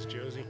Thanks, Josie.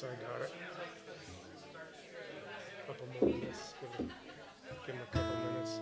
I got it. A couple more minutes. Give him a couple minutes.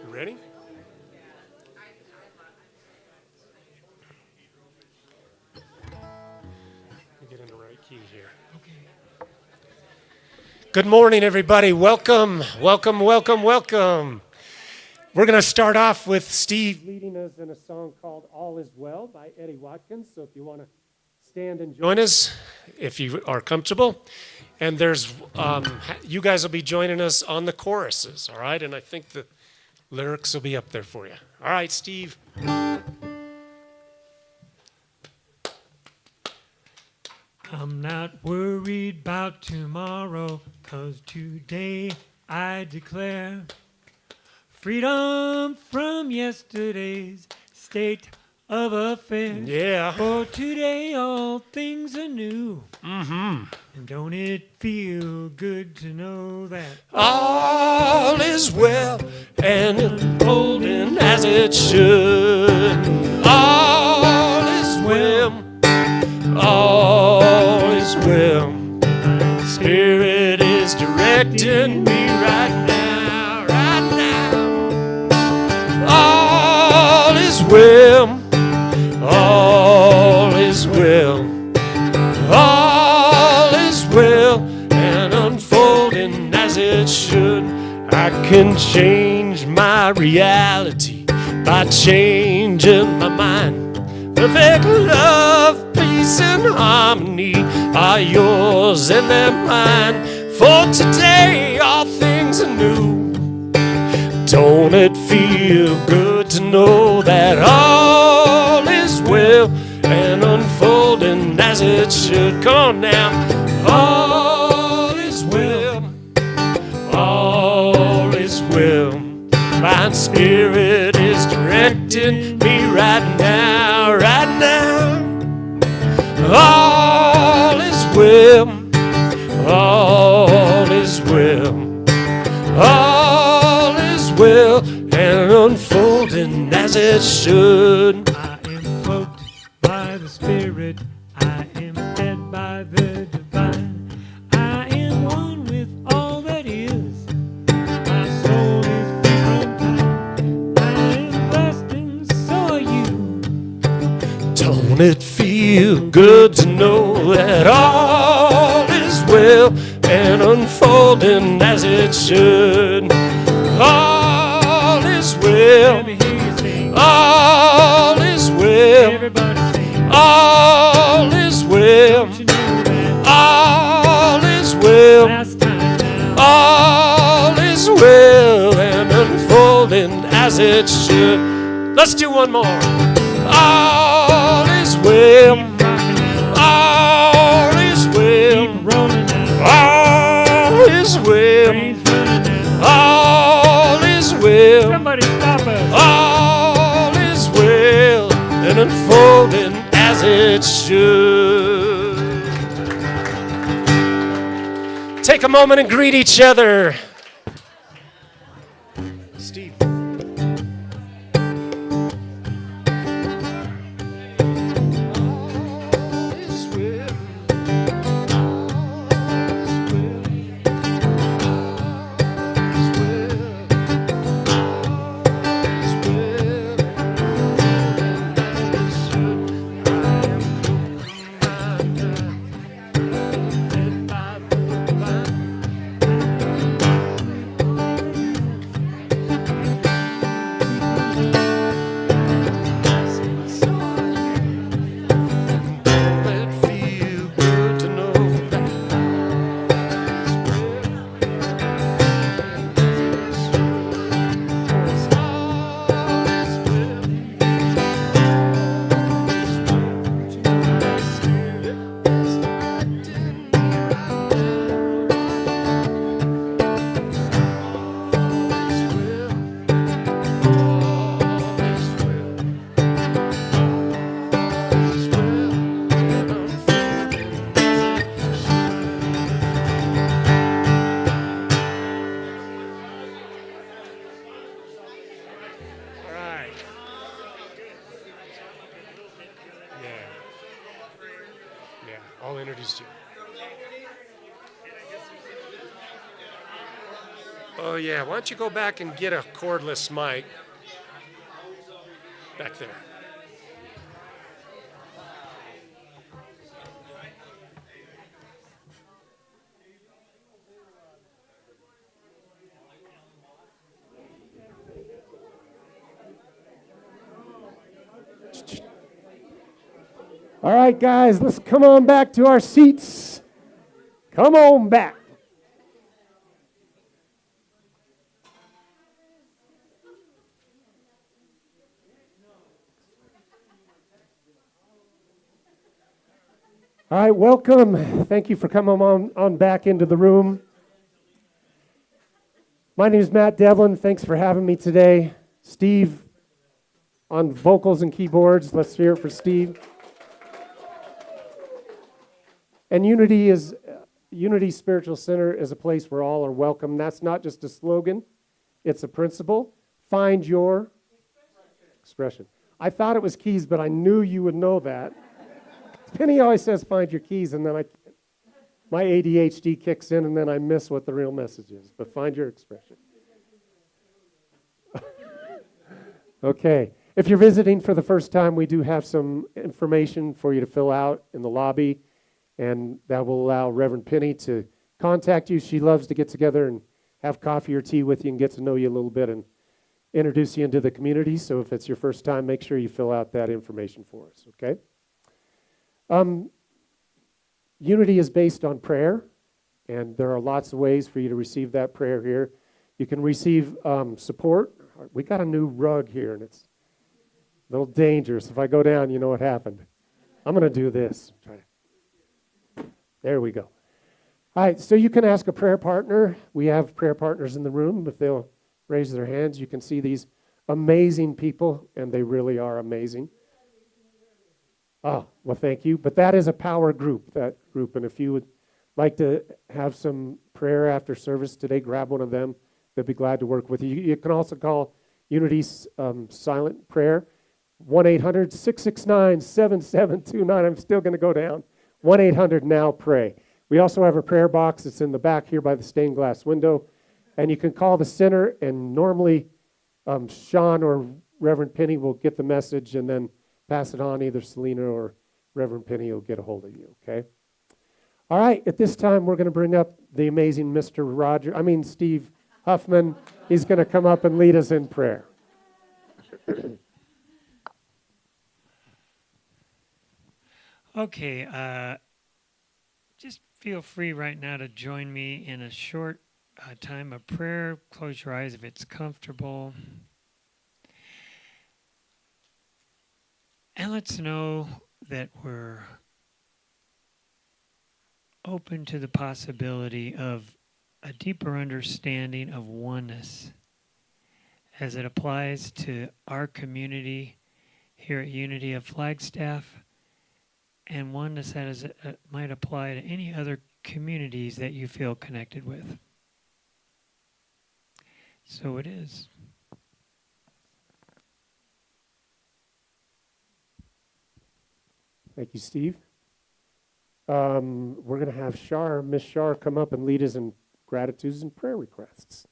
Ready? Get in the right key here. Okay. Good morning, everybody. Welcome, welcome, welcome, welcome. We're going to start off with Steve leading us in a song called All Is Well by Eddie Watkins. So if you want to stand and join us, if you are comfortable. And there's, you guys will be joining us on the choruses, all right? And I think the lyrics will be up there for you. All right, Steve. I'm not worried about tomorrow, 'cause today I declare freedom from yesterday's state of affairs. Yeah. For today all things are new. Mm-hmm. And don't it feel good to know that all is well and unfolding as it should. All is well. All is well. Spirit is directing me right now, right now. All is well. All is well. All is well and unfolding as it should. I can change my reality by changing my mind. Perfect love, peace, and harmony are yours and they're mine. For today, all things are new. Don't it feel good to know that all is well and unfolding as it should? Come on now. All is well. All is well. My spirit is directing me right now, right now. All is well. All is well. All is well and unfolding as it should. I am cloaked by the Spirit. I am fed by the divine. I am one with all that is. My soul is free from time. I am blessed and so are you. Don't it feel good to know that all is well and unfolding as it should? All is well. Let me hear you sing. All is well. Everybody sing. All is well. Don't you know that? All is well. Last time now. All is well. as it should. Let's do one more. All is well. All is well. All is well. All is well. Somebody stop us. All is well and unfolding as it should. Take a moment and greet each other. Steve. I'll introduce you. Oh, yeah. Why don't you go back and get a cordless mic back there? All right, guys, let's come on back to our seats. Come on back. All right, welcome. Thank you for coming on back into the room. My name is Matt Devlin. Thanks for having me today. Steve on vocals and keyboards. Let's hear it for Steve. And Unity Spiritual Center is a place where all are welcome. That's not just a slogan, it's a principle. Find your expression. I thought it was keys, but I knew you would know that. Penny always says find your keys, and then my ADHD kicks in, and then I miss what the real message is. But find your expression. Okay. If you're visiting for the first time, we do have some information for you to fill out in the lobby. And that will allow Reverend Penny to contact you. She loves to get together and have coffee or tea with you and get to know you a little bit and introduce you into the community. So if it's your first time, make sure you fill out that information for us, okay? Unity is based on prayer, and there are lots of ways for you to receive that prayer here. You can receive support. We got a new rug here, and it's a little dangerous. If I go down, you know what happened. I'm going to do this. Try to. There we go. All right, so you can ask a prayer partner. We have prayer partners in the room. If they'll raise their hands, you can see these amazing people, and they really are amazing. Oh, well, thank you. But that is a power group, that group. And if you would like to have some prayer after service today, grab one of them. They'll be glad to work with you. You can also call Unity's silent prayer, 1-800-669-7729. I'm still going to go down. 1-800-NOW-PRAY. We also have a prayer box. It's in the back here by the stained glass window. And you can call the center, and normally Sean or Reverend Penny will get the message and then pass it on. Either Selena or Reverend Penny will get a hold of you, okay? All right, at this time, we're going to bring up the amazing Steve Huffman. He's going to come up and lead us in prayer. Okay, just feel free right now to join me in a short time of prayer. Close your eyes if it's comfortable. And let's know that we're open to the possibility of a deeper understanding of oneness as it applies to our community here at Unity of Flagstaff, and oneness that might apply to any other communities that you feel connected with. So it is. Thank you, Steve. We're going to have Miss Shar, come up and lead us in gratitudes and prayer requests.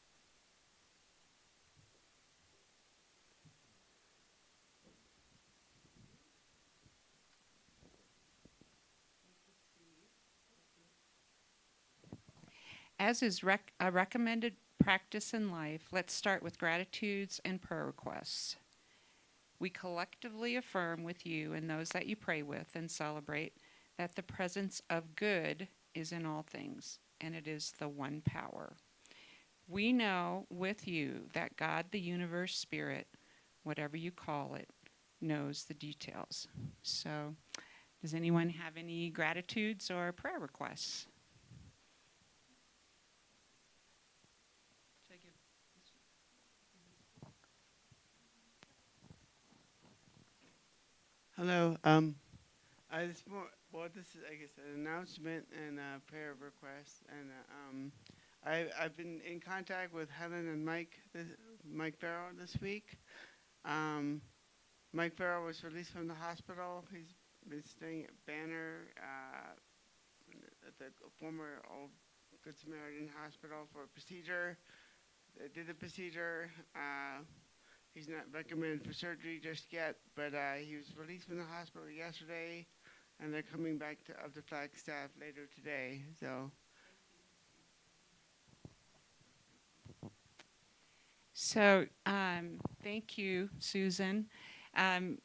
As is a recommended practice in life, let's start with gratitudes and prayer requests. We collectively affirm with you and those that you pray with and celebrate that the presence of good is in all things, and it is the one power. We know with you that God, the universe, spirit, whatever you call it, knows the details. So, does anyone have any gratitudes or prayer requests? Hello. This is, I guess, an announcement and a prayer request. And I've been in contact with Helen and Mike Barrow this week. Mike Barrow was released from the hospital. He's been staying at Banner at the former Old Good Samaritan Hospital for a procedure. They did the procedure. He's not recommended for surgery just yet, but he was released from the hospital yesterday, and they're coming back to Flagstaff later today. So, thank you, Susan.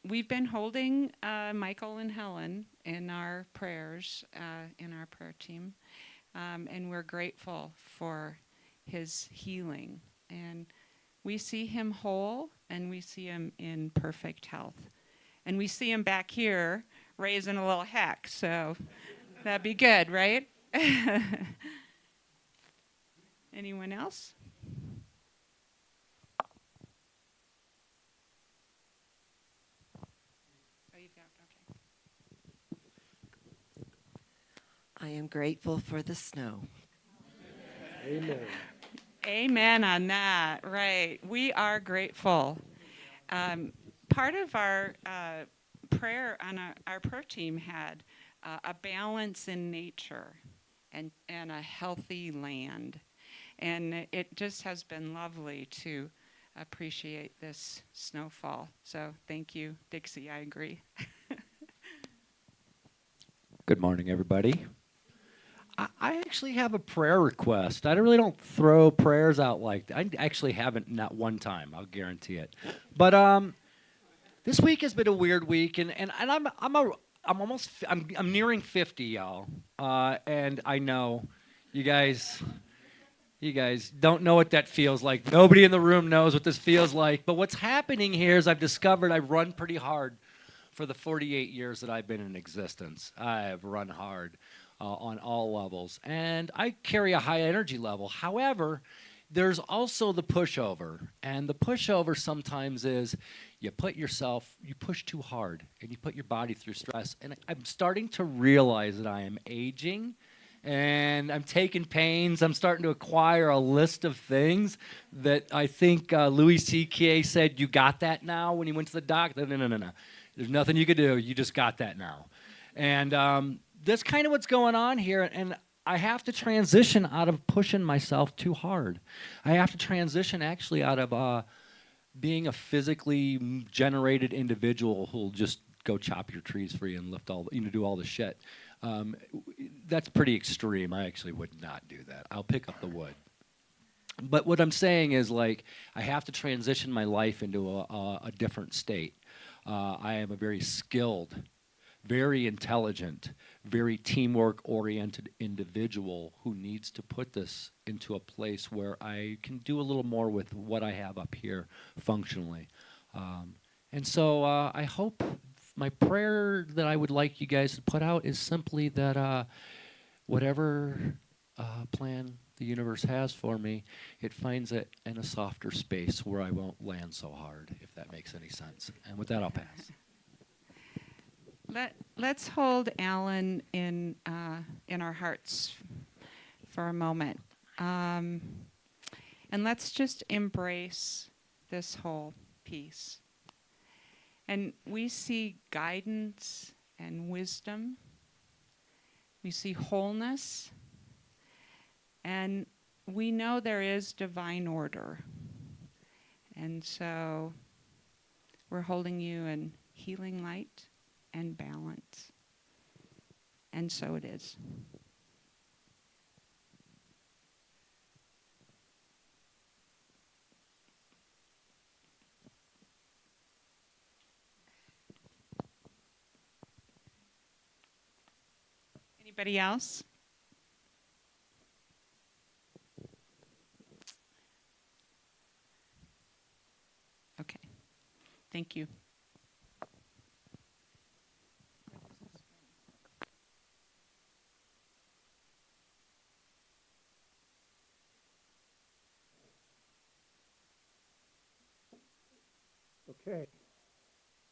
We've been holding Michael and Helen in our prayers, in our prayer team, and we're grateful for his healing. And we see him whole, and we see him in perfect health. And we see him back here raising a little heck, so that'd be good, right? Anyone else? Oh, you've got, okay. I am grateful for the snow. Amen. Amen on that, right. We are grateful. Part of our prayer on our prayer team had a balance in nature and a healthy land. And it just has been lovely to appreciate this snowfall. So thank you, Dixie, I agree. Good morning, everybody. I actually have a prayer request. I really don't throw prayers out like that. I actually haven't, not one time. I'll guarantee it. But this week has been a weird week, and I'm nearing 50, y'all. And I know you guys don't know what that feels like. Nobody in the room knows what this feels like. But what's happening here is I've discovered I've run pretty hard for the 48 years that I've been in existence. I have run hard. On all levels, and I carry a high energy level. However, there's also the pushover, and the pushover sometimes is you push too hard, and you put your body through stress, and I'm starting to realize that I am aging, and I'm taking pains. I'm starting to acquire a list of things that I think Louis C.K. said, you got that now, when he went to the doctor. No. There's nothing you could do. You just got that now. And that's kind of what's going on here, and I have to transition out of pushing myself too hard. I have to transition actually out of being a physically generated individual who'll just go chop your trees for you and lift do all the shit. That's pretty extreme. I actually would not do that. I'll pick up the wood. But what I'm saying is, like, I have to transition my life into a different state. I am a very skilled, very intelligent, very teamwork-oriented individual who needs to put this into a place where I can do a little more with what I have up here functionally. And so I hope my prayer that I would like you guys to put out is simply that whatever plan the universe has for me, it finds it in a softer space where I won't land so hard, if that makes any sense. And with that, I'll pass. Let's hold Alan in our hearts for a moment. And let's just embrace this whole piece. And we see guidance and wisdom. We see wholeness. And we know there is divine order. And so we're holding you in healing light and balance. And so it is. Anybody else? Okay. Thank you. Okay.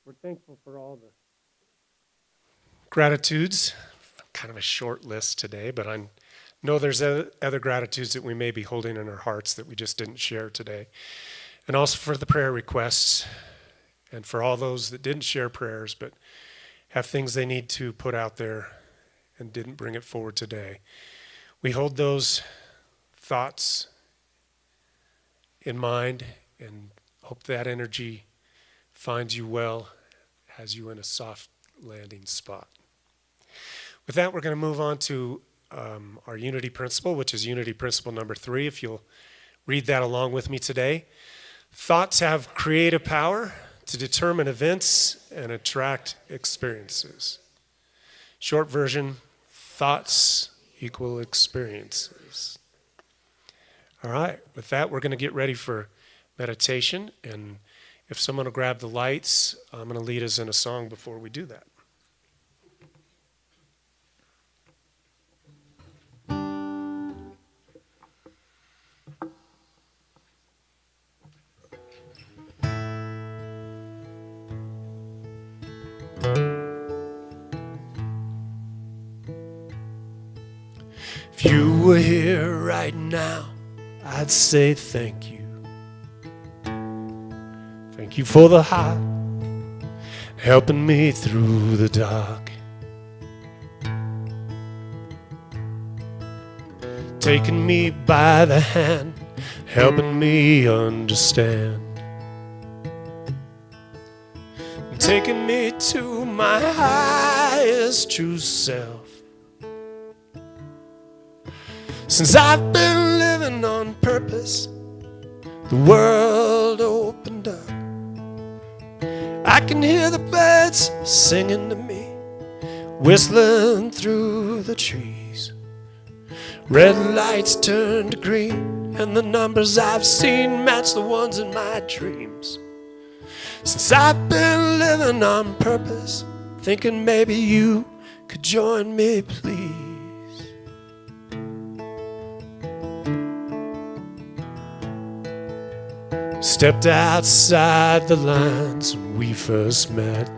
We're thankful for all the Gratitudes, kind of a short list today, but I know there's other gratitudes that we may be holding in our hearts that we just didn't share today. And also for the prayer requests, and for all those that didn't share prayers but have things they need to put out there and didn't bring it forward today. We hold those thoughts in mind and hope that energy finds you well, has you in a soft landing spot. With that, we're going to move on to our unity principle, which is unity principle number 3. If you'll read that along with me today. Thoughts have creative power to determine events and attract experiences. Short version, thoughts equal experiences. All right, with that, we're going to get ready for meditation. And if someone will grab the lights, I'm going to lead us in a song before we do that. If you were here right now, I'd say thank you. Thank you for the heart, helping me through the dark. Taking me by the hand, helping me understand. Taking me to my highest true self. Since I've been living on purpose, the world opened up. I can hear the birds singing to me, whistling through the trees. Red lights turn to green, and the numbers I've seen match the ones in my dreams. Since I've been living on purpose, thinking maybe you could join me, please. Stepped outside the lines when we first met.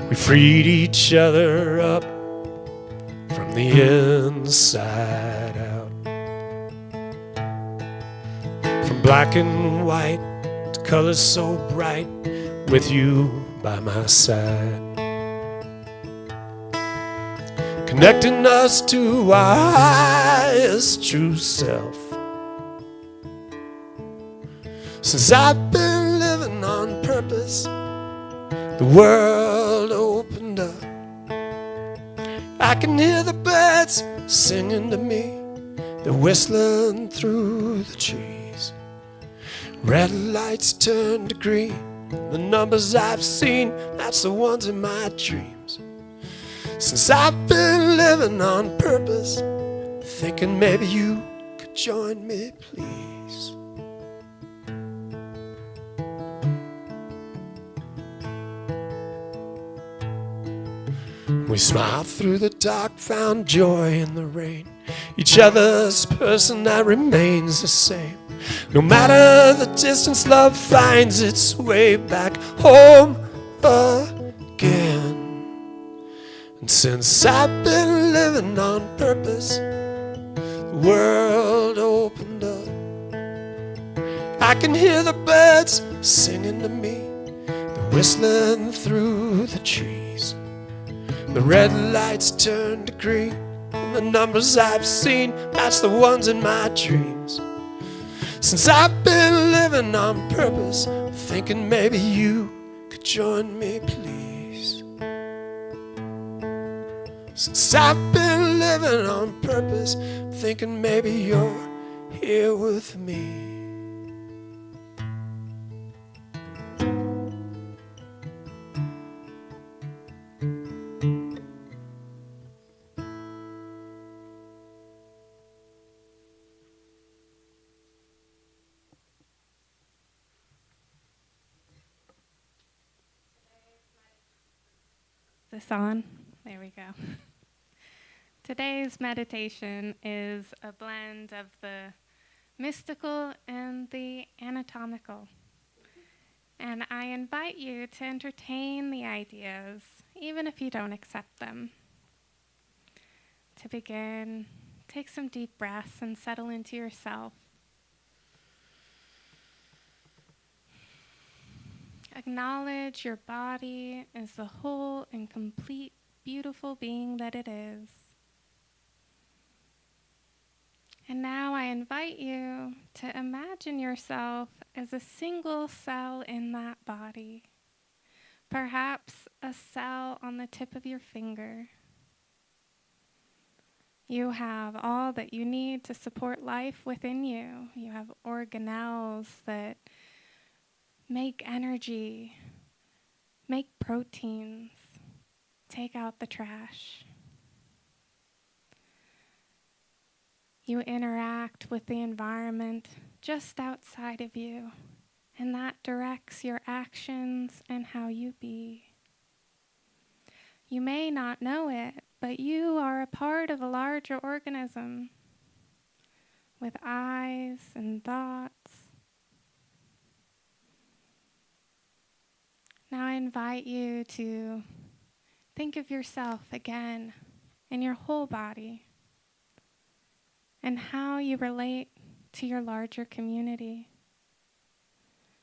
We freed each other up from the inside out. From black and white to colors so bright, with you by my side. Connecting us to our highest true self. Since I've been living on purpose, the world opened up. I can hear the birds singing to me, they're whistling through the trees. Red lights turn to green, the numbers I've seen, that's the ones in my dreams. Since I've been living on purpose, thinking maybe you could join me, please. We smiled through the dark, found joy in the rain. Each other's person that remains the same. No matter the distance, love finds its way back home again. And since I've been living on purpose, the world opened up. I can hear the birds singing to me, they're whistling through the trees. The red lights turn to green, and the numbers I've seen match the ones in my dreams. Since I've been living on purpose, thinking maybe you could join me, please. Since I've been living on purpose, thinking maybe you're here with me. Is this on? There we go. Today's meditation is a blend of the mystical and the anatomical. And I invite you to entertain the ideas, even if you don't accept them. To begin, take some deep breaths and settle into yourself. Acknowledge your body as the whole and complete, beautiful being that it is. And now I invite you to imagine yourself as a single cell in that body. Perhaps a cell on the tip of your finger. You have all that you need to support life within you. You have organelles that make energy, make proteins, take out the trash. You interact with the environment just outside of you, and that directs your actions and how you be. You may not know it, but you are a part of a larger organism with eyes and thoughts. Now I invite you to think of yourself again in your whole body and how you relate to your larger community.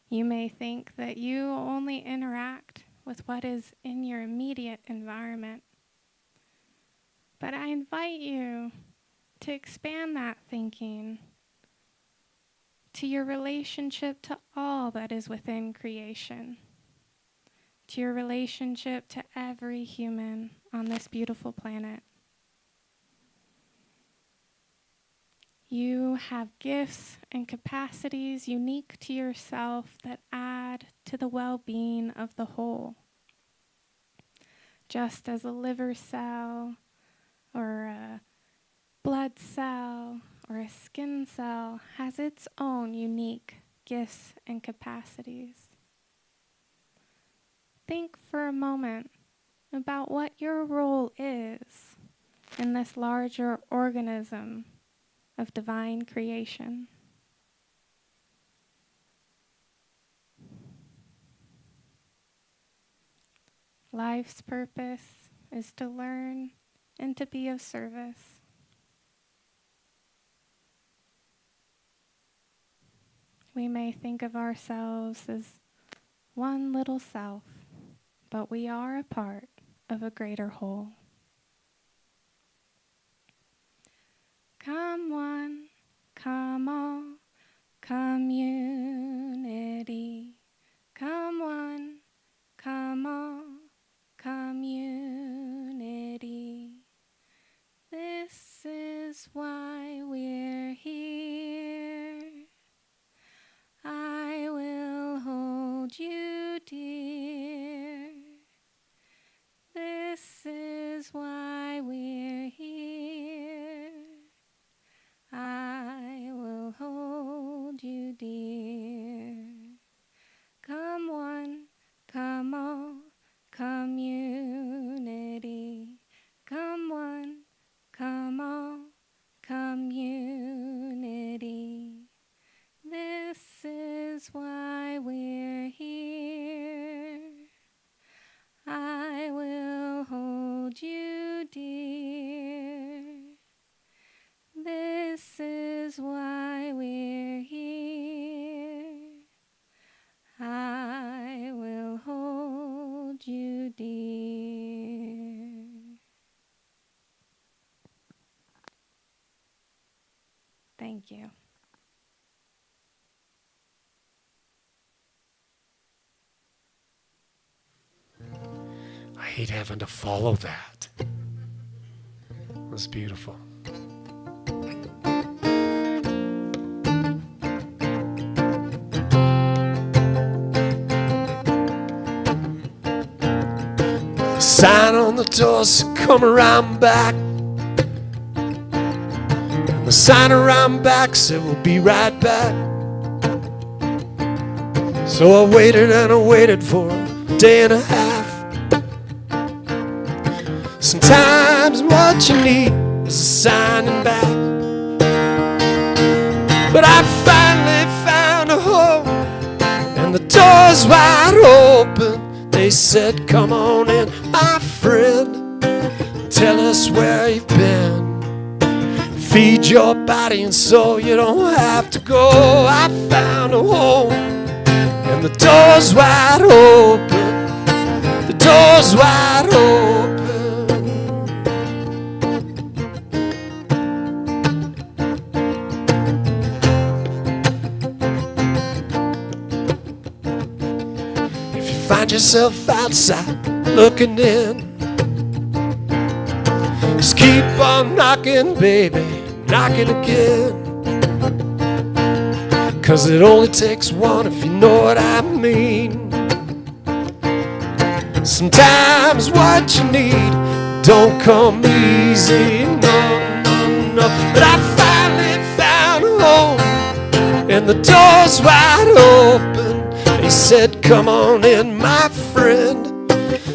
You may think that you only interact with what is in your immediate environment, but I invite you to expand that thinking to your relationship to all that is within creation, to your relationship to every human on this beautiful planet. You have gifts and capacities unique to yourself that add to the well-being of the whole. Just as a liver cell or a blood cell or a skin cell has its own unique gifts and capacities. Think for a moment about what your role is in this larger organism of divine creation. Life's purpose is to learn and to be of service. We may think of ourselves as one little self, but we are a part of a greater whole. Come one, come all, community. Come one, come all, community. This is why we're here. I will hold you dear. This is why we're here. I will hold you dear. Come one, come all, community. hate having to follow that. It was beautiful. The sign on the door said, come around back. And the sign around back said, we'll be right back. So I waited and I waited for a day and a half. Sometimes what you need is a signing back. But I finally found a home, and the door's wide open. They said, come on in, my friend. Tell us where you've been. Feed your body and soul, you don't have to go. I found a home, and the door's wide open. The door's wide open. If you find yourself outside looking in, just keep on knocking, baby, knocking again. 'Cause it only takes one, if you know what I mean. Sometimes what you need don't come easy, no, no, no. But I finally found a home, and the door's wide open. They said, come on in, my friend,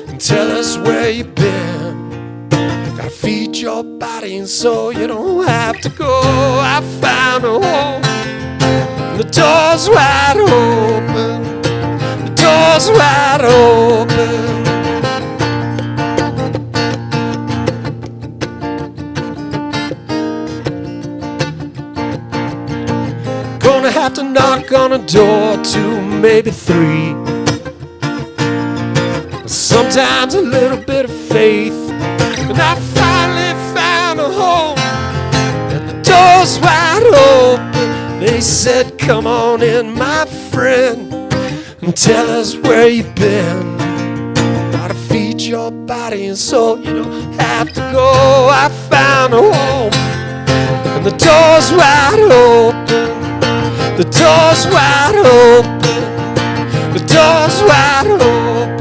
and tell us where you've been. Gotta feed your body and soul, you don't have to go. I found a home, the door's wide open. The door's wide open. Gonna have to knock on a door, 2, maybe 3. Sometimes a little bit of faith. And I finally found a home, and the door's wide open. They said, come on in, my friend, and tell us where you've been. Gotta feed your body and soul, you don't have to go. I found a home, and the door's wide open. The door's wide open. The door's wide open.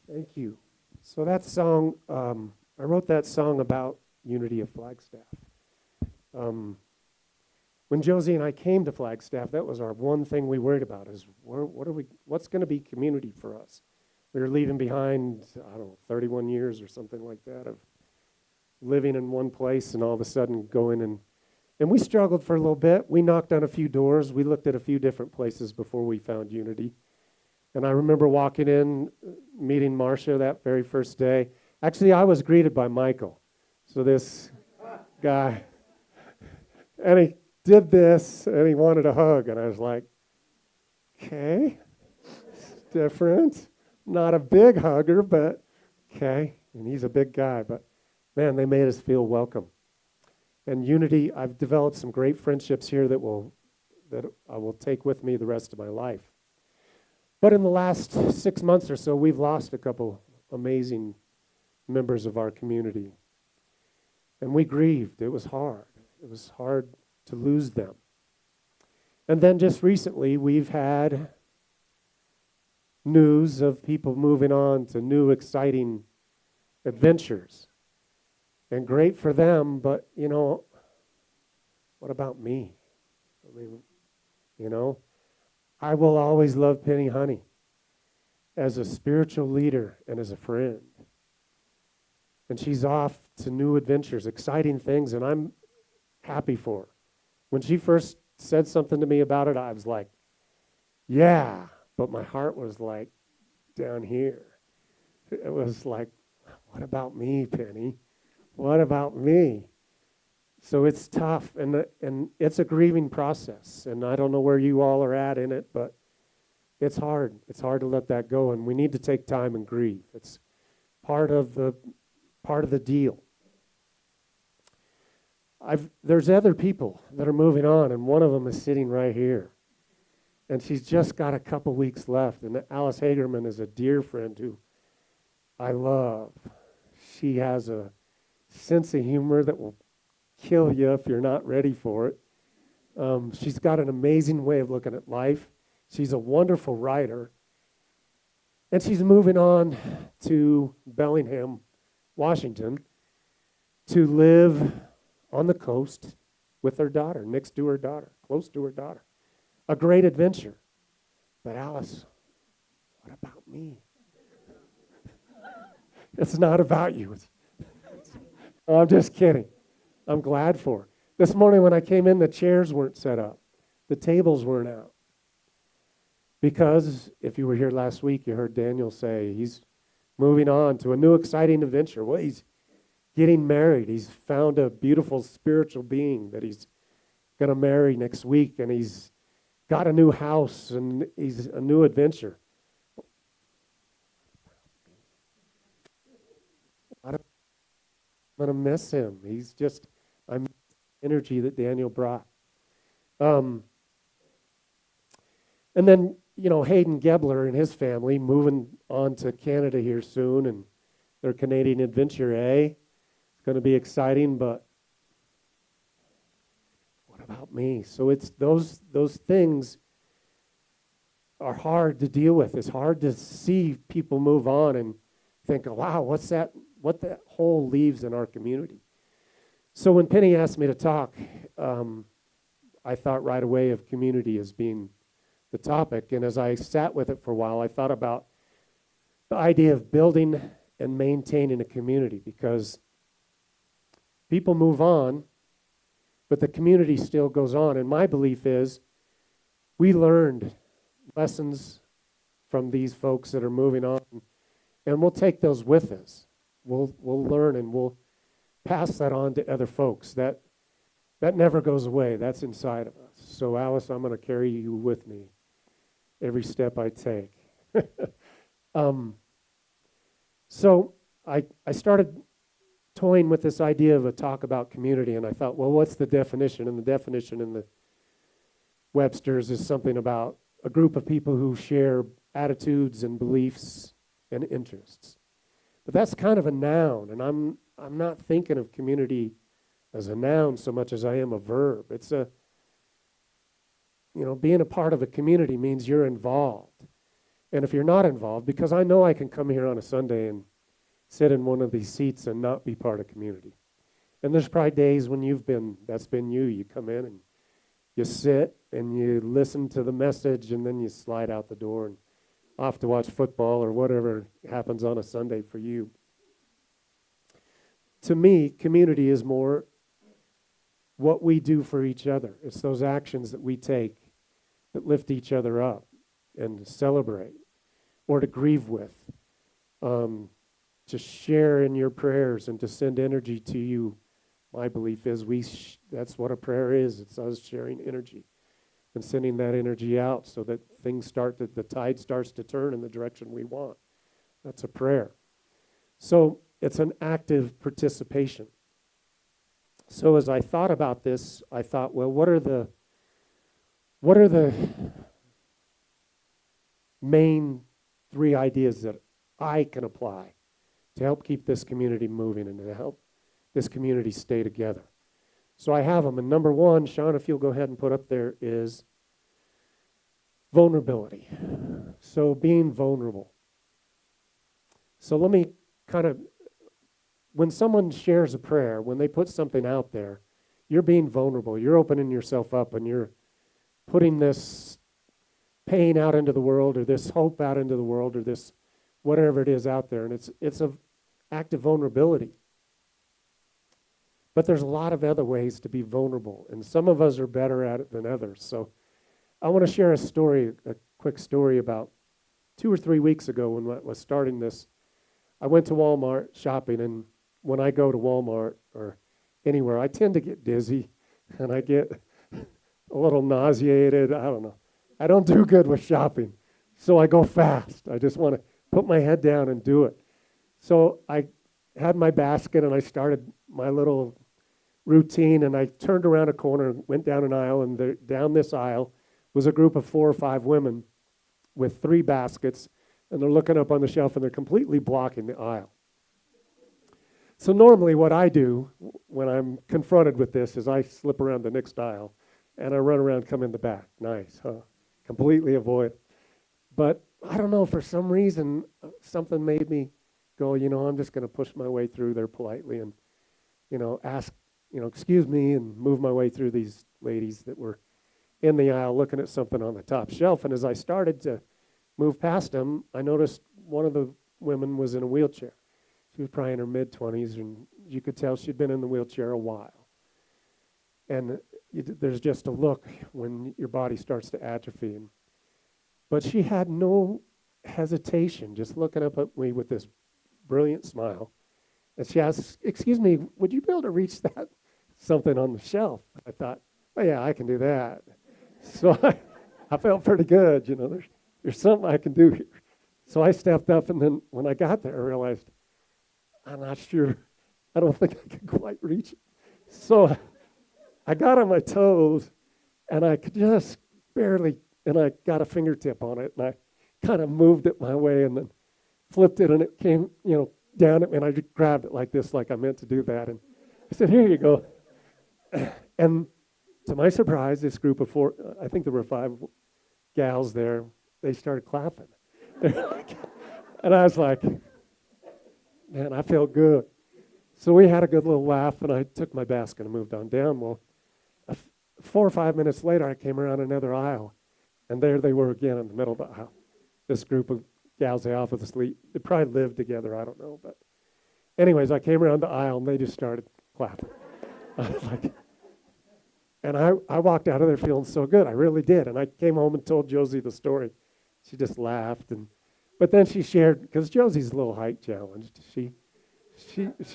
Thank you. So that song, I wrote that song about Unity of Flagstaff. When Josie and I came to Flagstaff, that was our one thing we worried about: is what's going to be community for us? We were leaving behind, I don't know, 31 years or something like that of living in one place, and all of a sudden going and we struggled for a little bit. We knocked on a few doors. We looked at a few different places before we found Unity. And I remember walking in, meeting Marcia that very first day. Actually, I was greeted by Michael. So this guy, and he did this, and he wanted a hug. And I was like, okay, it's different. Not a big hugger, but okay. And he's a big guy. But, man, they made us feel welcome. And Unity, I've developed some great friendships here that I will take with me the rest of my life. But in the last 6 months or so, we've lost a couple amazing members of our community. And we grieved. It was hard. It was hard to lose them. And then just recently, we've had news of people moving on to new, exciting adventures. And great for them, but, what about me? I mean, I will always love Penny Honey as a spiritual leader and as a friend. And she's off to new adventures, exciting things, and I'm happy for her. When she first said something to me about it, I was like, yeah, but my heart was like down here. It was like, what about me, Penny? What about me? So it's tough, and it's a grieving process, and I don't know where you all are at in it, but it's hard. It's hard to let that go, and we need to take time and grieve. It's part of the deal. There's other people that are moving on, and one of them is sitting right here. And she's just got a couple weeks left. And Alice Hagerman is a dear friend who I love. She has a sense of humor that will kill you if you're not ready for it. She's got an amazing way of looking at life. She's a wonderful writer. And she's moving on to Bellingham, Washington, to live on the coast with her daughter, next to her daughter, close to her daughter. A great adventure. But Alice, what about me? It's not about you. I'm just kidding. I'm glad for her. This morning when I came in, the chairs weren't set up. The tables weren't out. Because if you were here last week, you heard Daniel say he's moving on to a new exciting adventure. Well, he's getting married. He's found a beautiful spiritual being that he's going to marry next week, and he's got a new house, and he's a new adventure. I'm going to miss him. I'm energy that Daniel brought. And then, Hayden Gebler and his family moving on to Canada here soon, and their Canadian adventure, It's going to be exciting, but what about me? So it's those things are hard to deal with. It's hard to see people move on and think, oh, wow, what that hole leaves in our community. So when Penny asked me to talk, I thought right away of community as being the topic. And as I sat with it for a while, I thought about the idea of building and maintaining a community, because people move on, but the community still goes on. And my belief is we learned lessons from these folks that are moving on, and we'll take those with us. We'll learn, and we'll pass that on to other folks. That never goes away. That's inside of us. So Alice, I'm going to carry you with me every step I take. So I started toying with this idea of a talk about community, and I thought, well, what's the definition? And the definition in the Webster's is something about a group of people who share attitudes and beliefs and interests. But that's kind of a noun, and I'm not thinking of community as a noun so much as I am a verb. It's being a part of a community means you're involved. And if you're not involved, because I know I can come here on a Sunday and sit in one of these seats and not be part of community. And there's probably days when that's been you. You come in and you sit and you listen to the message, and then you slide out the door and off to watch football or whatever happens on a Sunday for you. To me, community is more what we do for each other. It's those actions that we take that lift each other up and celebrate or to grieve with, to share in your prayers and to send energy to you. My belief is that's what a prayer is. It's us sharing energy and sending that energy out so that the tide starts to turn in the direction we want. That's a prayer. So it's an active participation. So as I thought about this, I thought, well, what are the main 3 ideas that I can apply to help keep this community moving and to help this community stay together? So I have them. And number 1, Sean, if you'll go ahead and put up there, is vulnerability. So being vulnerable. So let me when someone shares a prayer, when they put something out there, you're being vulnerable. You're opening yourself up, and you're putting this pain out into the world, or this hope out into the world, or this whatever it is out there. And it's an act of vulnerability. But there's a lot of other ways to be vulnerable, and some of us are better at it than others. So I want to share a quick story about 2 or 3 weeks ago when I was starting this. I went to Walmart shopping, and when I go to Walmart or anywhere, I tend to get dizzy, and I get a little nauseated. I don't know. I don't do good with shopping, so I go fast. I just want to put my head down and do it. So I had my basket, and I started my little routine, and I turned around a corner and went down an aisle, and down this aisle was a group of 4 or 5 women with 3 baskets, and they're looking up on the shelf, and they're completely blocking the aisle. So normally what I do when I'm confronted with this is I slip around the next aisle, and I run around, come in the back. Nice, huh? Completely avoid it. But I don't know, for some reason, something made me go, I'm just going to push my way through there politely and, ask, excuse me, and move my way through these ladies that were in the aisle looking at something on the top shelf. And as I started to move past them, I noticed one of the women was in a wheelchair. She was probably in her mid-20s, and you could tell she'd been in the wheelchair a while. And there's just a look when your body starts to atrophy. But she had no hesitation, just looking up at me with this brilliant smile. And she asked, excuse me, would you be able to reach that something on the shelf? I thought, oh yeah, I can do that. So I felt pretty good, there's something I can do here. So I stepped up, and then when I got there, I realized, I'm not sure, I don't think I can quite reach it. So I got on my toes, and I could just barely, and I got a fingertip on it, and I kind of moved it my way, and then flipped it, and it came, down at me, and I just grabbed it like this, like I meant to do that, and I said, here you go. And to my surprise, this group of 4, I think there were 5 gals there, they started clapping. And I was like, man, I felt good. So we had a good little laugh, and I took my basket and moved on down. Well, 4 or 5 minutes later, I came around another aisle, and there they were again in the middle of the aisle. This group of gals, they obviously, they probably lived together, I don't know. But anyways, I came around the aisle, and they just started clapping. And I walked out of there feeling so good. I really did. And I came home and told Josie the story. She just laughed. But then she shared, because Josie's a little height challenged. She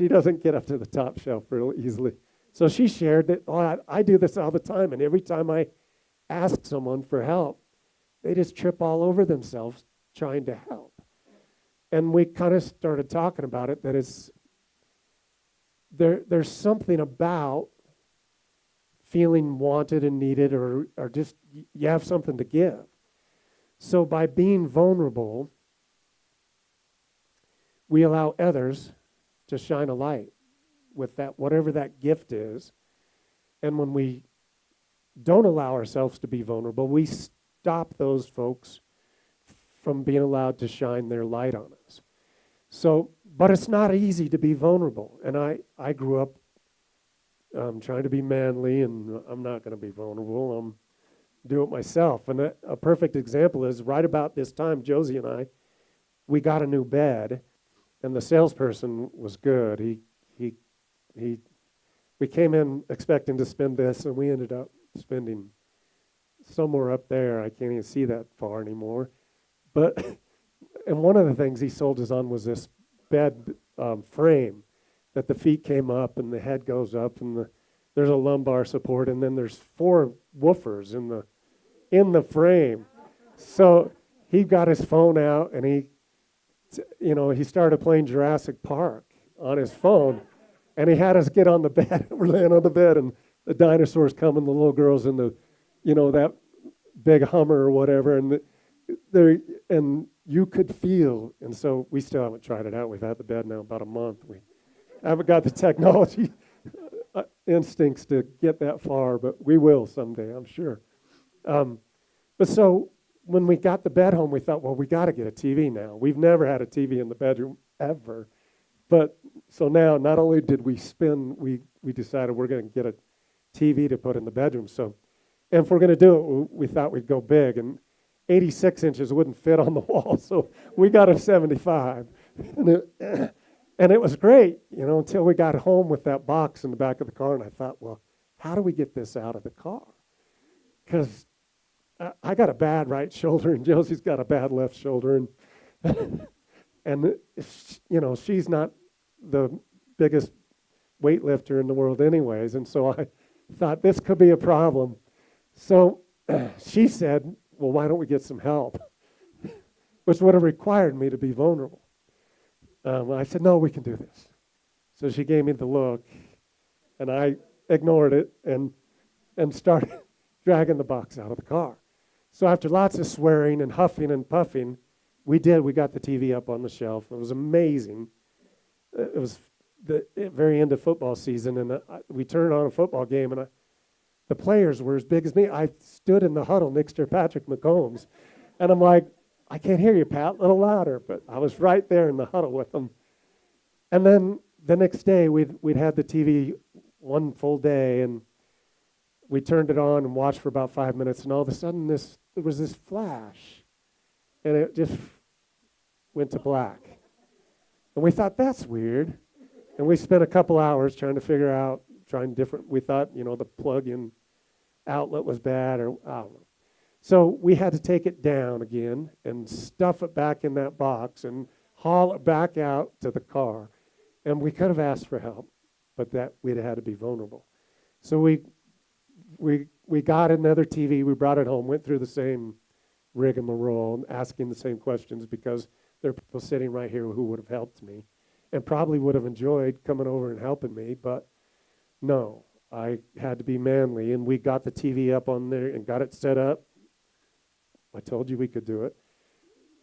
doesn't get up to the top shelf real easily. So she shared that, I do this all the time. And every time I ask someone for help, they just trip all over themselves trying to help. And we kind of started talking about it, that there's something about feeling wanted and needed, or just you have something to give. So by being vulnerable, we allow others to shine a light with that, whatever that gift is. And when we don't allow ourselves to be vulnerable, we stop those folks from being allowed to shine their light on us. So, but it's not easy to be vulnerable. And I grew up trying to be manly, and I'm not going to be vulnerable. I'm do it myself. And a perfect example is right about this time, Josie and we got a new bed, and the salesperson was good. We came in expecting to spend this, and we ended up spending somewhere up there. I can't even see that far anymore. But and one of the things he sold us on was this bed frame that the feet came up and the head goes up, and there's a lumbar support, and then there's 4 woofers in the frame. So he got his phone out, and he started playing Jurassic Park on his phone, and he had us get on the bed. We're laying on the bed, and the dinosaurs come, and the little girls in the, that big Hummer or whatever, and you could feel. And so we still haven't tried it out. We've had the bed now about a month. We haven't got the technology instincts to get that far, but we will someday, I'm sure. But so when we got the bed home, we thought, well, we got to get a TV now. We've never had a TV in the bedroom ever. But so now, not only did we we decided we're going to get a TV to put in the bedroom. So, and if we're going to do it, we thought we'd go big. And 86 inches wouldn't fit on the wall, so we got a 75. And it was great, until we got home with that box in the back of the car, and I thought, well, how do we get this out of the car? Because I got a bad right shoulder, and Josie's got a bad left shoulder, and And, she's not the biggest weightlifter in the world anyways. And so I thought this could be a problem. So she said, well, why don't we get some help? Which would have required me to be vulnerable. I said, no, we can do this. So she gave me the look, and I ignored it and started dragging the box out of the car. So after lots of swearing and huffing and puffing, we got the TV up on the shelf. It was amazing. It was the very end of football season, and we turned on a football game, and the players were as big as me. I stood in the huddle next to Patrick McCombs, and I'm like, I can't hear you, Pat, a little louder. But I was right there in the huddle with them. And then the next day, we'd had the TV one full day, and we turned it on and watched for about 5 minutes, and all of a sudden there was this flash, and it just went to black. And we thought, that's weird. And we spent a couple hours trying to figure out, we thought, the plug-in outlet was bad, or I don't know. So we had to take it down again and stuff it back in that box and haul it back out to the car. And we could have asked for help, but that we'd have had to be vulnerable. So we got another TV, we brought it home, went through the same rigmarole, asking the same questions, because there are people sitting right here who would have helped me and probably would have enjoyed coming over and helping me, but no, I had to be manly, and we got the TV up on there and got it set up. I told you we could do it.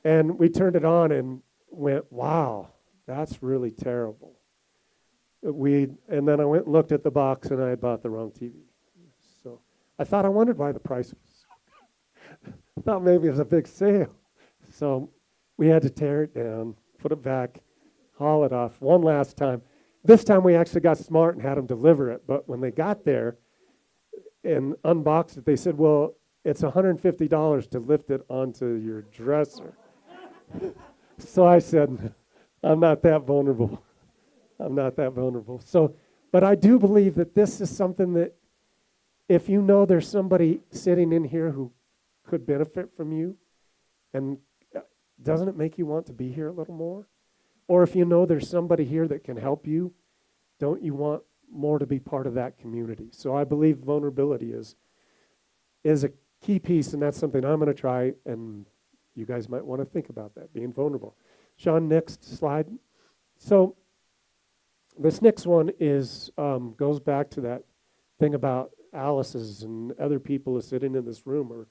And we turned it on and went, wow, that's really terrible. And then I went and looked at the box, and I had bought the wrong TV. So I wondered why the price was. I thought maybe it was a big sale. So we had to tear it down, put it back, haul it off one last time. This time we actually got smart and had them deliver it. But when they got there and unboxed it, they said, well, it's $150 to lift it onto your dresser. So I said, I'm not that vulnerable. I'm not that vulnerable. So, but I do believe that this is something that if you know there's somebody sitting in here who could benefit from you, and doesn't it make you want to be here a little more? Or if you know there's somebody here that can help you, don't you want more to be part of that community? So I believe vulnerability is a key piece, and that's something I'm going to try, and you guys might want to think about that, being vulnerable. Sean, next slide. So this next one is goes back to that thing about Alice's and other people sitting in this room are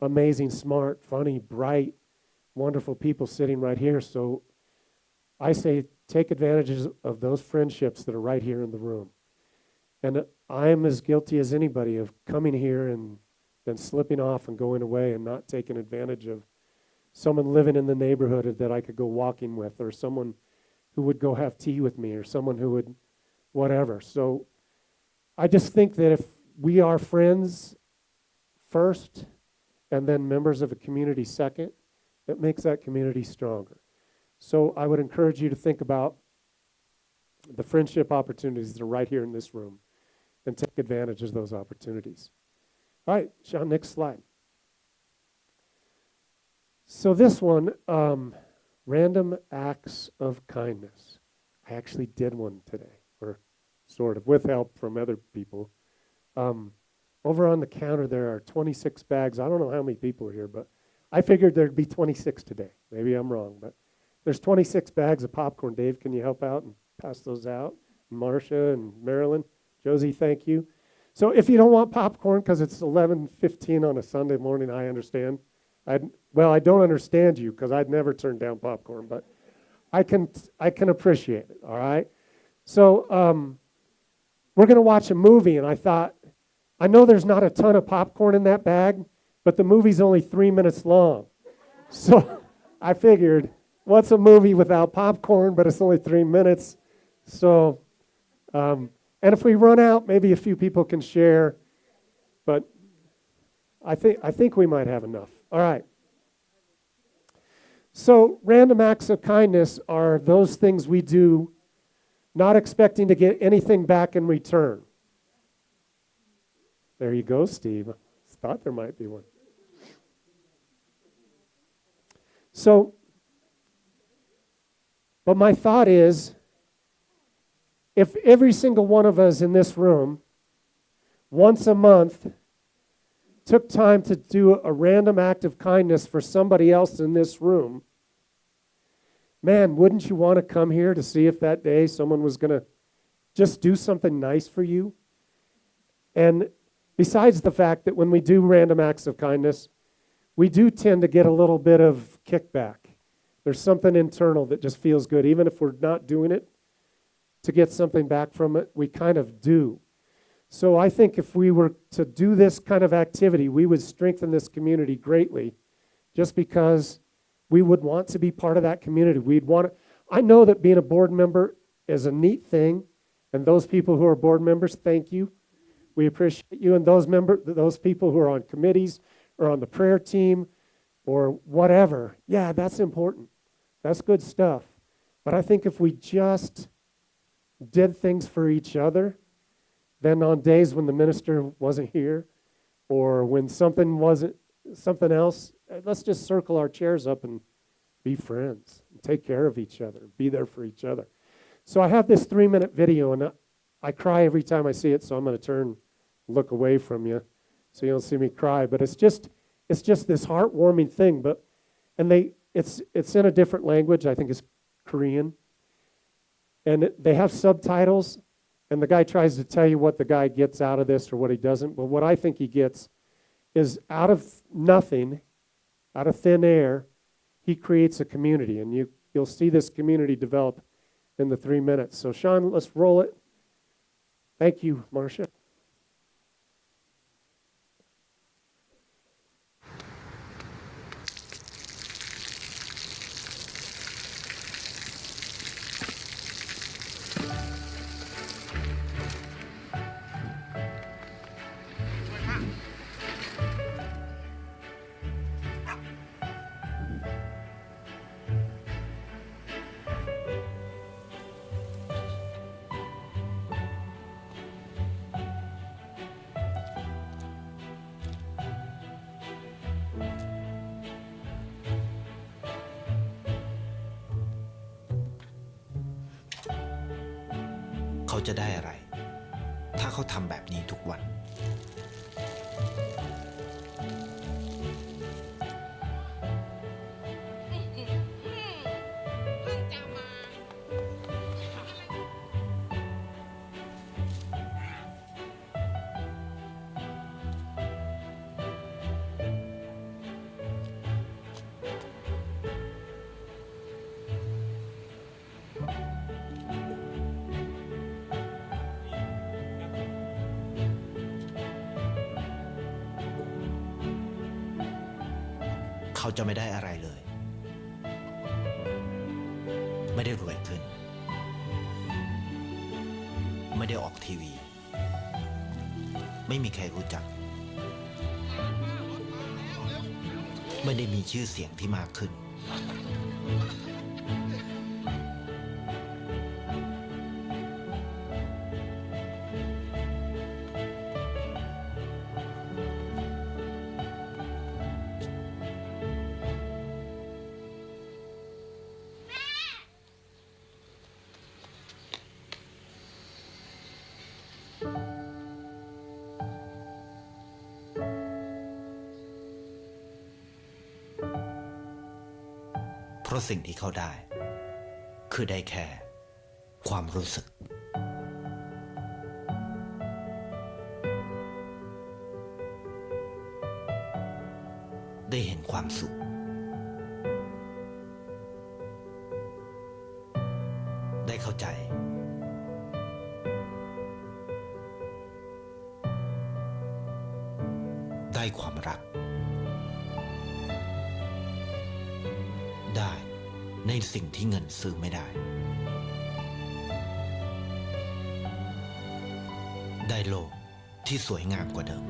amazing, smart, funny, bright, wonderful people sitting right here. So I say take advantage of those friendships that are right here in the room. And I'm as guilty as anybody of coming here and then slipping off and going away and not taking advantage of someone living in the neighborhood that I could go walking with, or someone who would go have tea with me, or someone who would whatever. So I just think that if we are friends first and then members of a community second, it makes that community stronger. So I would encourage you to think about the friendship opportunities that are right here in this room and take advantage of those opportunities. All right, Sean, next slide. So this one, random acts of kindness. I actually did one today, or sort of, with help from other people. Over on the counter, there are 26 bags. I don't know how many people are here, but I figured there'd be 26 today. Maybe I'm wrong, but there's 26 bags of popcorn. Dave, can you help out and pass those out? Marcia and Marilyn. Josie, thank you. So if you don't want popcorn because it's 11:15 on a Sunday morning, I understand. I don't understand you because I'd never turn down popcorn, but I can appreciate it, all right? So we're going to watch a movie, and I thought, I know there's not a ton of popcorn in that bag, but the movie's only 3 minutes long. So I figured, what's a movie without popcorn, but it's only 3 minutes? So, and if we run out, maybe a few people can share, but I think we might have enough. All right. So random acts of kindness are those things we do not expecting to get anything back in return. There you go, Steve. I thought there might be one. So But my thought is, if every single one of us in this room, once a month, took time to do a random act of kindness for somebody else in this room, man, wouldn't you want to come here to see if that day someone was going to just do something nice for you? And besides the fact that when we do random acts of kindness, we do tend to get a little bit of kickback. There's something internal that just feels good. Even if we're not doing it to get something back from it, we kind of do. So I think if we were to do this kind of activity, we would strengthen this community greatly, just because we would want to be part of that community. We'd want to, I know that being a board member is a neat thing, and those people who are board members, thank you. We appreciate you, and those people who are on committees or on the prayer team or whatever. Yeah, that's important. That's good stuff. But I think if we just did things for each other, then on days when the minister wasn't here or when something else, let's just circle our chairs up and be friends and take care of each other, be there for each other. So I have this 3-minute video, and I cry every time I see it, so I'm going to look away from you so you don't see me cry. But it's just this heartwarming thing. It's in a different language. I think it's Korean. And they have subtitles, and the guy tries to tell you what the guy gets out of this or what he doesn't. But what I think he gets is out of nothing, out of thin air, he creates a community. And you'll see this community develop in the 3 minutes. So Sean, let's roll it. Thank you, Marcia.เขาจะได้อะไร ถ้าเขาทำแบบนี้ทุกวัน เขาจะไม่ได้อะไรเลย ไม่ได้รวยขึ้น ไม่ได้ออกทีวี ไม่มีใครรู้จัก ไม่ได้มีชื่อเสียงที่มากขึ้น เพราะสิ่งที่เขาได้ คือได้แค่ความรู้สึก ได้เห็นความสุข ได้เข้าใจ ได้ความรัก ได้ในสิ่งที่เงินซื้อไม่ได้ ได้โลกที่สวยงามกว่าเดิม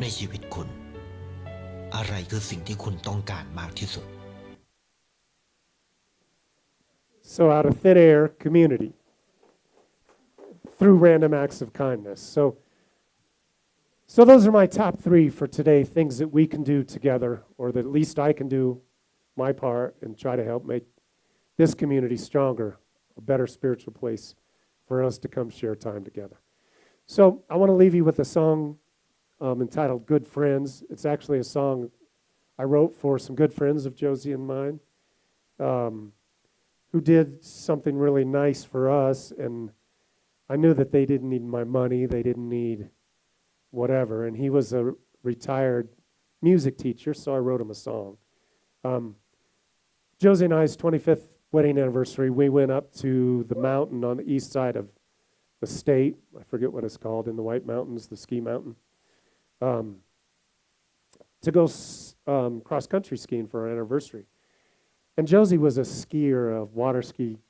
ในชีวิตคุณ อะไรคือสิ่งที่คุณต้องการมากที่สุด So out of thin air, community. Through random acts of kindness. So those are my top 3 for today, things that we can do together, or that at least I can do my part and try to help make this community stronger, a better spiritual place for us to come share time together. So I want to leave you with a song entitled Good Friends. It's actually a song I wrote for some good friends of Josie and mine, who did something really nice for us, and I knew that they didn't need my money, they didn't need whatever, and he was a retired music teacher, so I wrote him a song. Josie and I's 25th wedding anniversary, we went up to the mountain on the east side of the state. I forget what it's called, in the White Mountains, the ski mountain, to go cross-country skiing for our anniversary. And Josie was a skier, a water ski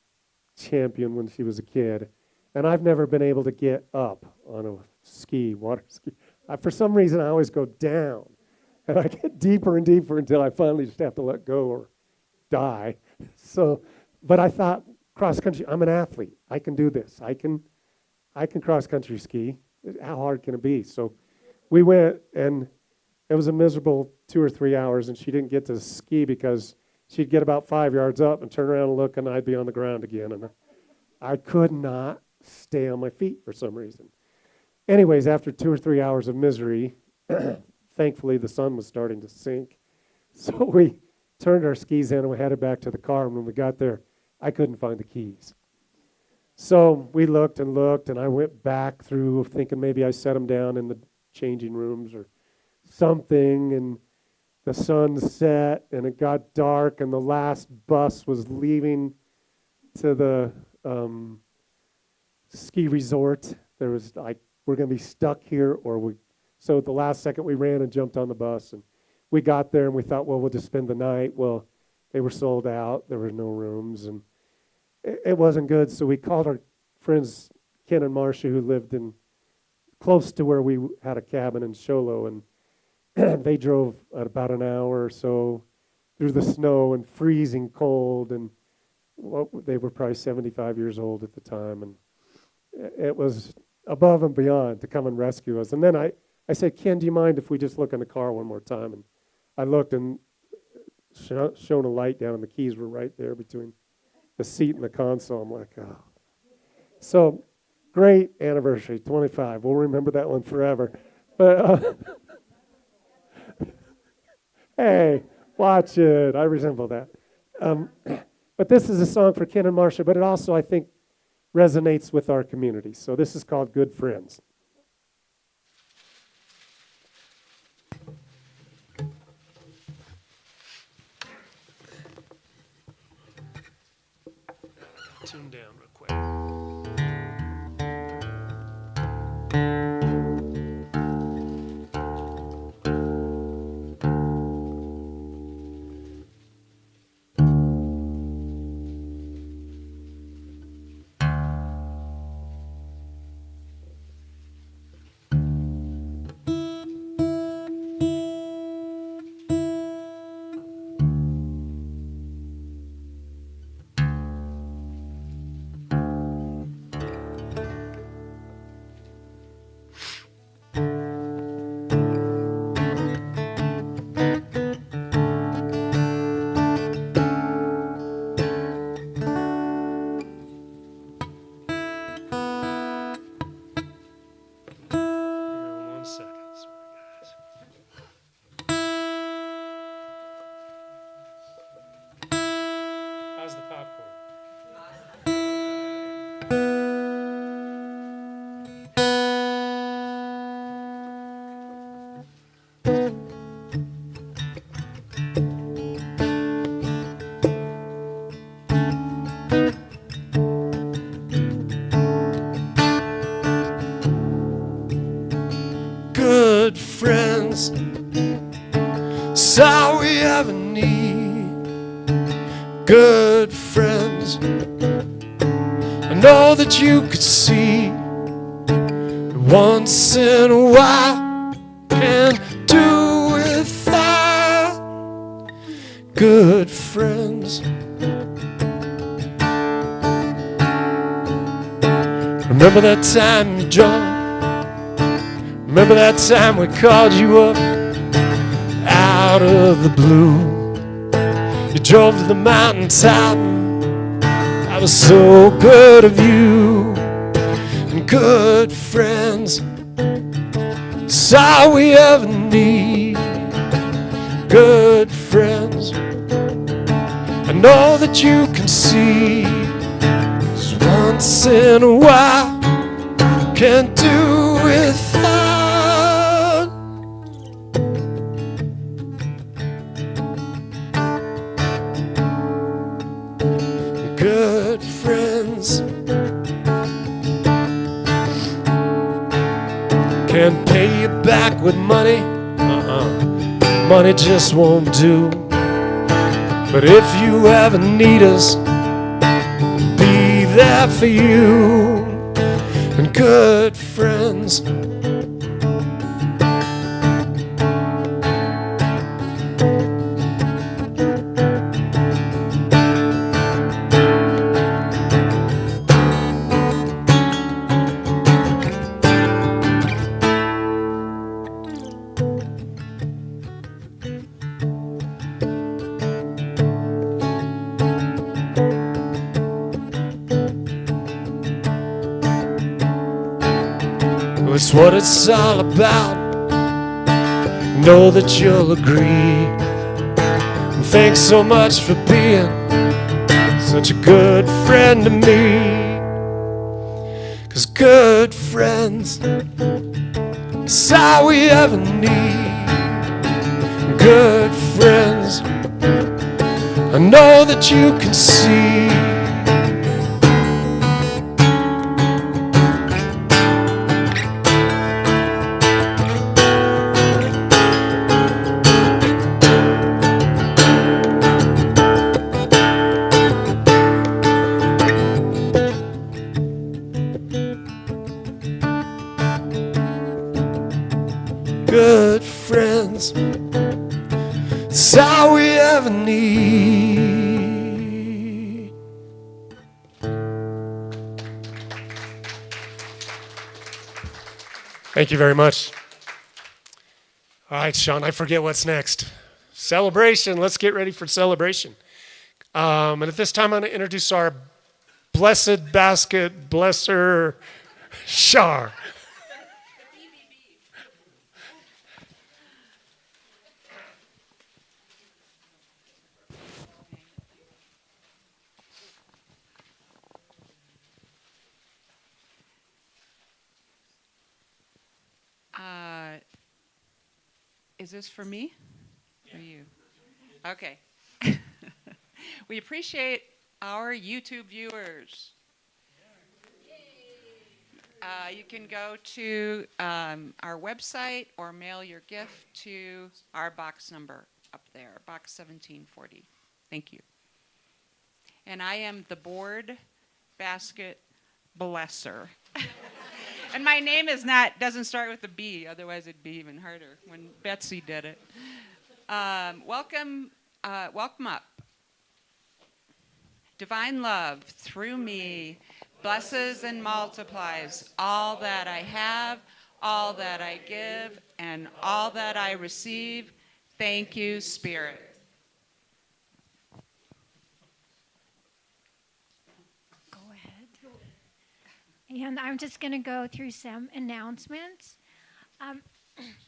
champion when she was a kid, and I've never been able to get up on a water ski. For some reason, I always go down, and I get deeper and deeper until I finally just have to let go or die. So, but I thought, cross-country, I'm an athlete. I can do this. I can cross-country ski. How hard can it be? So we went, and it was a miserable 2 or 3 hours, and she didn't get to ski because she'd get about 5 yards up and turn around and look, and I'd be on the ground again. And I could not stay on my feet for some reason. Anyways, after 2 or 3 hours of misery, thankfully the sun was starting to sink. So we turned our skis in and we headed back to the car. And when we got there, I couldn't find the keys. So we looked, and I went back through thinking maybe I set them down in the changing rooms or something. And the sun set, and it got dark, and the last bus was leaving to the ski resort. There was like, we're going to be stuck here, so at the last second we ran and jumped on the bus, and we got there, and we thought, well, we'll just spend the night. Well, they were sold out. There were no rooms, and it wasn't good, so we called our friends Ken and Marcia, who lived in close to where we had a cabin in Sholo, and they drove at about an hour or so through the snow and freezing cold, and they were probably 75 years old at the time, and it was above and beyond to come and rescue us. And then I said, Ken, do you mind if we just look in the car one more time? And I looked, and shone a light down, and the keys were right there between the seat and the console. I'm like, oh. So, great anniversary, 25. We'll remember that one forever. But, hey, watch it. I resemble that. But this is a song for Ken and Marcia, but it also, I think, resonates with our community. So this is called Good Friends. Tune down real quick. How's the popcorn? Good friends, it's all we ever need. Good friends, I know that you could see once in a while can do without good friends. Remember that time you drunk? Remember that time we called you up out of the blue? You drove to the mountaintop. I was so good of you. And good friends, that's all we ever need. Good friends, I know that you can see. Just once in a while, can't do without. Good friends, can't pay you back with money. Money just won't do. But if you ever need us, be there for you. And good friends, it's what it's all about. Know that you'll agree. And thanks so much for being such a good friend to me. 'Cause good friends, that's all we ever need. Good friends, I know that you can see. Good friends, it's all we ever need. Thank you very much. All right, Sean, I forget what's next. Celebration. Let's get ready for celebration. And at this time, I'm going to introduce our blessed basket blesser, Shar. Is this for me or you? Okay. We appreciate our YouTube viewers. You can go to our website or mail your gift to our box number up there, box 1740. Thank you. And I am the board basket blesser. And my name doesn't start with a B, otherwise it'd be even harder when Betsy did it. Welcome up. Divine love through me blesses and multiplies all that I have, all that I give, and all that I receive. Thank you, Spirit. Go ahead. And I'm just going to go through some announcements.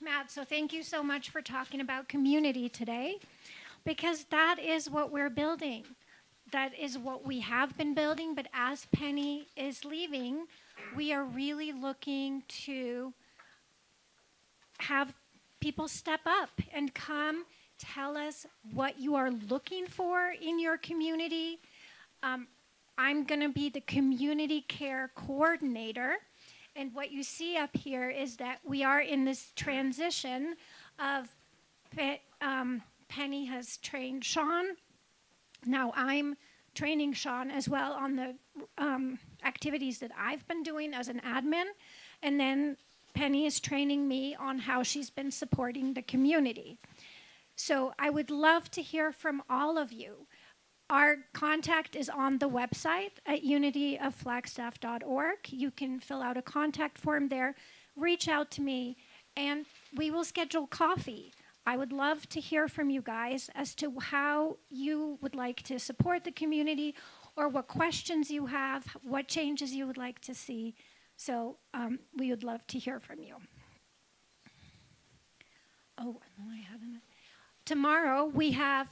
Matt, so thank you so much for talking about community today, because that is what we're building. That is what we have been building, but as Penny is leaving, we are really looking to have people step up and come tell us what you are looking for in your community. I'm going to be the community care coordinator. And what you see up here is that we are in this transition of Penny has trained Sean. Now I'm training Sean as well on the activities that I've been doing as an admin. And then Penny is training me on how she's been supporting the community. So I would love to hear from all of you. Our contact is on the website at unityofflagstaff.org. You can fill out a contact form there, reach out to me, And we will schedule coffee. I would love to hear from you guys as to how you would like to support the community or what questions you have, what changes you would like to see. So we would love to hear from you. Oh, I had another. Tomorrow we have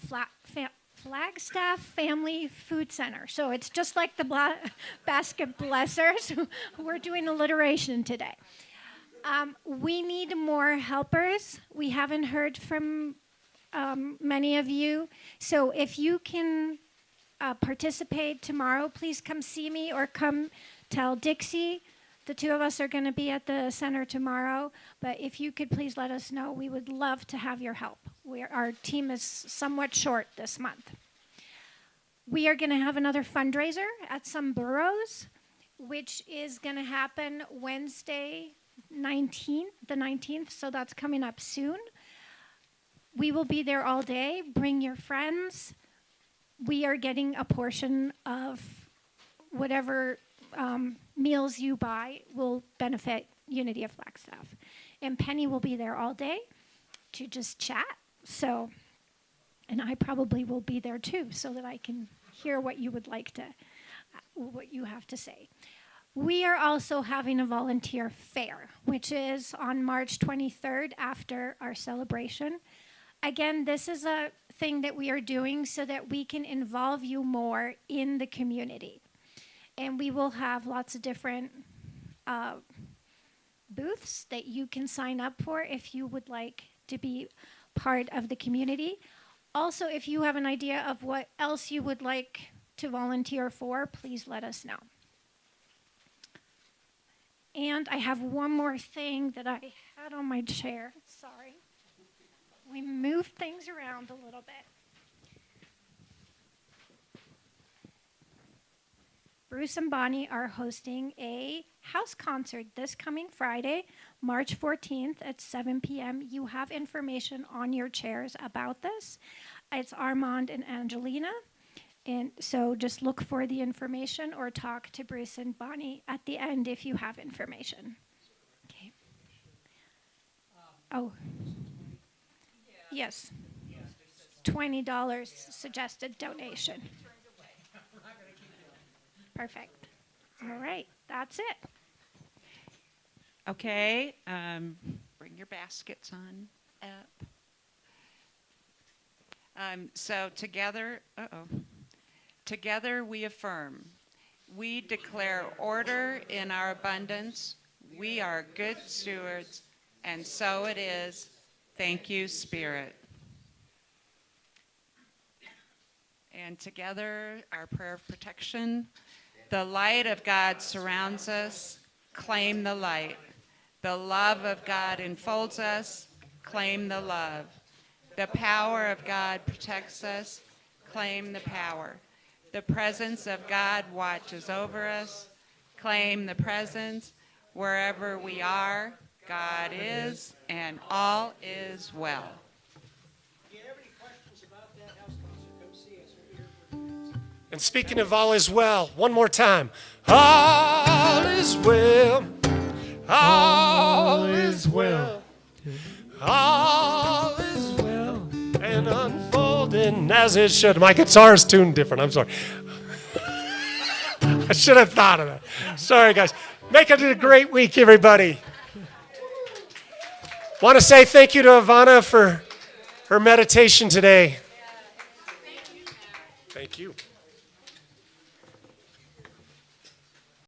Flagstaff Family Food Center. So it's just like the Basket Blessers. We're doing alliteration today. We need more helpers. We haven't heard from many of you. So if you can participate tomorrow, please come see me or come tell Dixie. The two of us are going to be at the center tomorrow. But if you could please let us know, we would love to have your help. Our team is somewhat short this month. We are going to have another fundraiser at some boroughs, which is going to happen Wednesday, the 19th, so that's coming up soon. We will be there all day. Bring your friends. We are getting a portion of whatever meals you buy will benefit Unity of Flagstaff. And Penny will be there all day to just chat. So, and I probably will be there too, so that I can hear what you would like to, what you have to say. We are also having a volunteer fair, which is on March 23rd after our celebration. Again, this is a thing that we are doing so that we can involve you more in the community. And we will have lots of different booths that you can sign up for if you would like to be part of the community. Also, if you have an idea of what else you would like to volunteer for, please let us know. And I have one more thing that I had on my chair. Sorry. We moved things around a little bit. Bruce and Bonnie are hosting a house concert this coming Friday, March 14th at 7 p.m. You have information on your chairs about this. It's Armand and Angelina. And so just look for the information or talk to Bruce and Bonnie at the end if you have information. Okay. Oh. Yes. $20 suggested donation. Perfect. All right. That's it. Okay. Bring your baskets on up. So together we affirm. We declare order in our abundance. We are good stewards, and so it is. Thank you, Spirit. And together, our prayer of protection. The light of God surrounds us. Claim the light. The love of God enfolds us. Claim the love. The power of God protects us. Claim the power. The presence of God watches over us. Claim the presence. Wherever we are, God is, and all is well. And speaking of all is well, one more time. All is well. All is well. All is well. And unfolding as it should. My guitar's tuned different. I'm sorry. I should have thought of that. Sorry, guys. Make it a great week, everybody. Want to say thank you to Ivana for her meditation today. Thank you.